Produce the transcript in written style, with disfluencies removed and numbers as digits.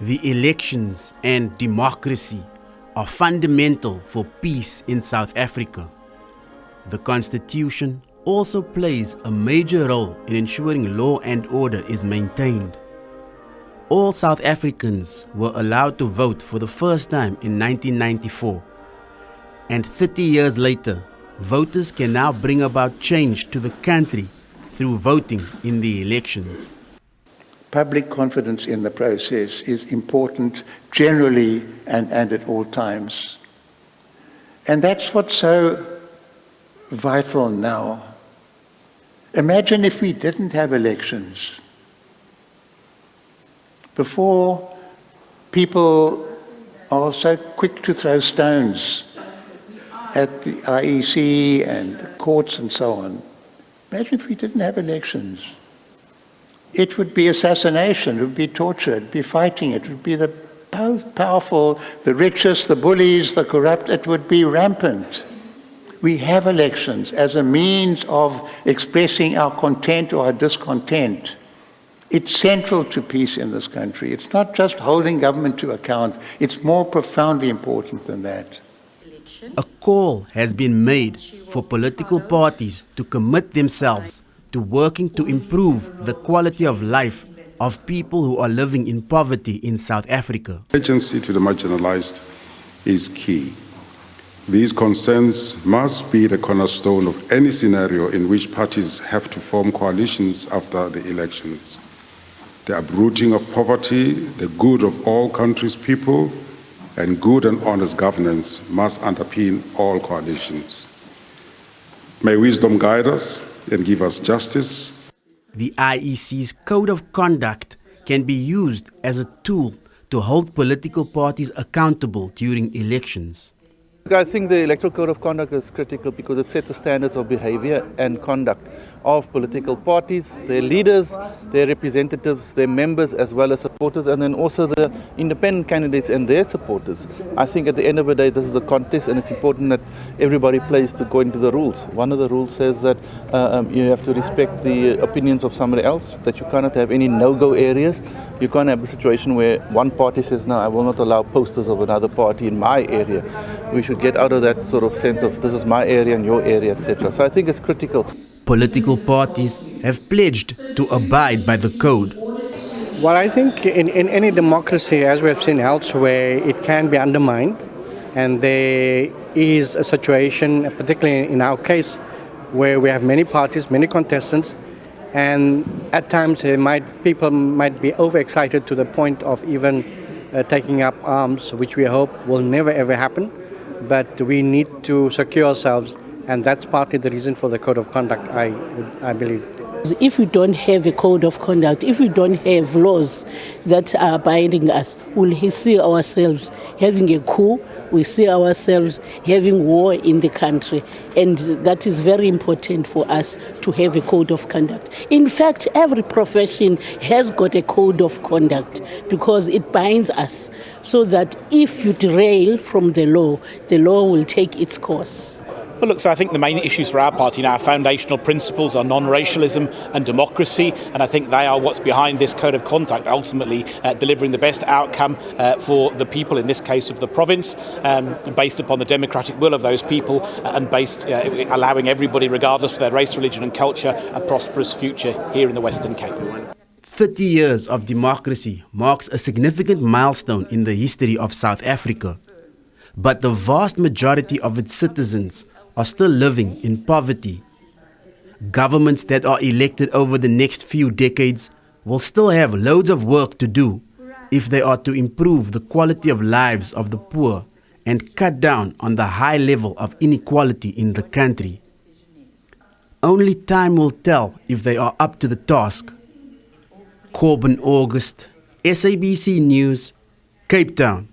The elections and democracy are fundamental for peace in South Africa. The Constitution also plays a major role in ensuring law and order is maintained. All South Africans were allowed to vote for the first time in 1994. And 30 years later, voters can now bring about change to the country through voting in the elections. Public confidence in the process is important generally and at all times. And that's what's so vital now. Imagine if we didn't have elections. Before, people are so quick to throw stones at the IEC and courts and so on. Imagine if we didn't have elections. It would be assassination, it would be torture, it would be fighting, it would be the powerful, the richest, the bullies, the corrupt, it would be rampant. We have elections as a means of expressing our content or our discontent. It's central to peace in this country. It's not just holding government to account, it's more profoundly important than that. A call has been made for political parties to commit themselves to working to improve the quality of life of people who are living in poverty in South Africa. Agency to the marginalized is key. These concerns must be the cornerstone of any scenario in which parties have to form coalitions after the elections. The uprooting of poverty, the good of all countries' people, and good and honest governance must underpin all coalitions. May wisdom guide us and give us justice. The IEC's Code of Conduct can be used as a tool to hold political parties accountable during elections. I think the Electoral Code of Conduct is critical because it sets the standards of behavior and conduct of political parties, their leaders, their representatives, their members as well as supporters, and then also the independent candidates and their supporters. I think at the end of the day this is a contest and it's important that everybody plays according to the rules. One of the rules says that you have to respect the opinions of somebody else, that you cannot have any no-go areas. You can't have a situation where one party says, no, I will not allow posters of another party in my area. We should get out of that sort of sense of this is my area and your area, etc. So I think it's critical. Political parties have pledged to abide by the code. Well, I think in any democracy, as we have seen elsewhere, it can be undermined. And there is a situation, particularly in our case, where we have many parties, many contestants, and at times people might be overexcited to the point of even taking up arms, which we hope will never ever happen. But we need to secure ourselves, and that's partly the reason for the code of conduct, I believe. If we don't have a code of conduct, if we don't have laws that are binding us, we'll see ourselves having a coup, we see ourselves having war in the country, and that is very important for us to have a code of conduct. In fact, every profession has got a code of conduct because it binds us so that if you derail from the law will take its course. Well, look, so I think the main issues for our party now, foundational principles are non-racialism and democracy, and I think they are what's behind this code of conduct, ultimately delivering the best outcome for the people, in this case of the province, based upon the democratic will of those people and based allowing everybody, regardless of their race, religion and culture, a prosperous future here in the Western Cape. 30 years of democracy marks a significant milestone in the history of South Africa. But the vast majority of its citizens are still living in poverty. Governments that are elected over the next few decades will still have loads of work to do if they are to improve the quality of lives of the poor and cut down on the high level of inequality in the country. Only time will tell if they are up to the task. Corbin August, SABC News, Cape Town.